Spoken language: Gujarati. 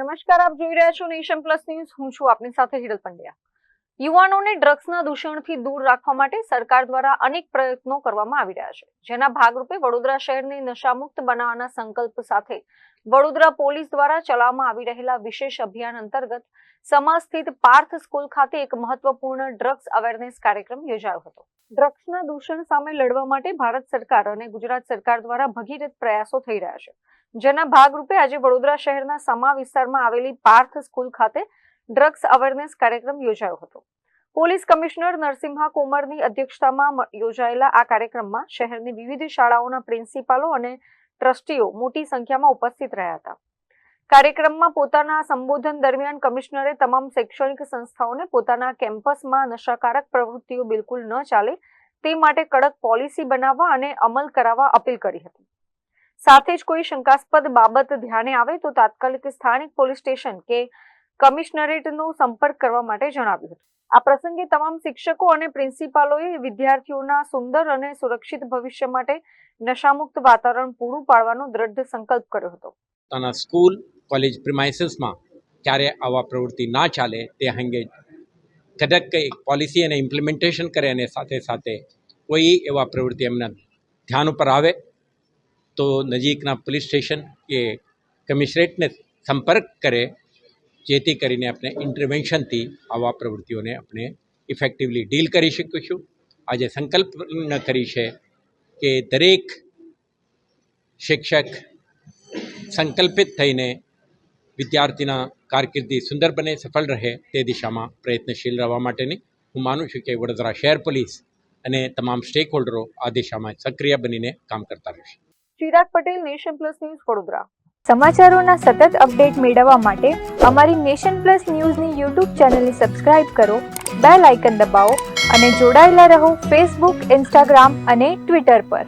નમસ્કાર, આપ જોઈ રહ્યા છો નેશન પ્લસ ન્યૂઝ. હું છું આપની સાથે હિરલ પંડ્યા. યુવાનોને ડ્રગ્સના દૂષણથી દૂર રાખવા માટે સરકાર દ્વારા અનેક પ્રયત્નો કરવામાં આવી રહ્યા છે, જેના ભાગરૂપે વડોદરા શહેરને નશામુક્ત બનાવવાના સંકલ્પ સાથે વડોદરા પોલીસ દ્વારા ચલાવવામાં આવી રહેલા વિશેષ અભિયાન અંતર્ગત સમાજ સ્થિત પાર્થ સ્કૂલ ખાતે એક મહત્વપૂર્ણ ડ્રગ્સ અવેરનેસ કાર્યક્રમ યોજાયો હતો. ડ્રગ્સના દૂષણ સામે લડવા માટે ભારત સરકાર અને ગુજરાત સરકાર દ્વારા ભગીરથ પ્રયાસો થઈ રહ્યા છે, જેના ભાગરૂપે આજે વડોદરા શહેરના સમા વિસ્તારમાં આવેલી પાર્થ સ્કૂલ ખાતે ડ્રગ્સ અવેરનેસ કાર્યક્રમ યોજાયો હતો. પોલીસ કમિશનર નરસિમ્હા કોમરની અધ્યક્ષતામાં યોજાયેલા આ કાર્યક્રમમાં શહેરની વિવિધ શાળાઓના પ્રિન્સિપાલો અને ટ્રસ્ટીઓ મોટી સંખ્યામાં ઉપસ્થિત રહ્યા હતા. કાર્યક્રમમાં પોતાના સંબોધન દરમિયાન કમિશનરે તમામ શૈક્ષણિક સંસ્થાઓને પોતાના કેમ્પસમાં નશાકારક પ્રવૃત્તિઓ બિલકુલ ન ચાલે તે માટે કડક પોલિસી બનાવવા અને અમલ કરાવવા અપીલ કરી હતી. સાથે જ કોઈ શંકાસ્પદ બાબત ધ્યાને આવે તો તાત્કાલિક સ્થાનિક પોલીસ સ્ટેશન કે કમિશનરેટનો સંપર્ક કરવા માટે જણાવ્યું હતું. આ પ્રસંગે તમામ શિક્ષકો અને પ્રિન્સિપાલોએ વિદ્યાર્થીઓના સુંદર અને સુરક્ષિત ભવિષ્ય માટે નશામુક્ત વાતાવરણ પૂરું પાડવાનો દ્રઢ સંકલ્પ કર્યો હતો. સ્કૂલ કોલેજ પ્રિમાઇસીસમાં ક્યારે આવા પ્રવૃત્તિ ના ચાલે તે અંગે કડક એક પોલિસી અને ઇમ્પ્લિમેન્ટેશન કરે અને સાથે સાથે કોઈ એવા પ્રવૃત્તિ એમના ધ્યાન ઉપર આવે તો નજીકના પોલીસ સ્ટેશન કે કમિશનરેટને સંપર્ક કરે, જેથી કરીને આપણે ઇન્ટરવેન્શનથી આવા પ્રવૃત્તિઓને આપણે ઇફેક્ટિવલી ડીલ કરી શકીશું. આજે સંકલ્પ કરી છે કે દરેક શિક્ષક સંકલ્પિત થઈને વિદ્યાર્થીના કારકિર્દી સુંદર બને, સફળ રહે તે દિશામાં પ્રયત્નશીલ રહેવા માટેની હું માનું છું કે વડોદરા શહેર પોલીસ અને તમામ સ્ટેક હોલ્ડરો આ દિશામાં સક્રિય બનીને કામ કરતા રહેશે. Chirag Patel, nation plus news, Vadodara. સમાચારોના સતત અપડેટ મેળવવા માટે અમારી નેશન પ્લસ ન્યૂઝની યુટ્યુબ ચેનલને સબસ્ક્રાઇબ કરો, બેલ આઇકન દબાવો અને જોડાયેલા રહો ફેસબુક, ઇન્સ્ટાગ્રામ અને ટ્વિટર પર.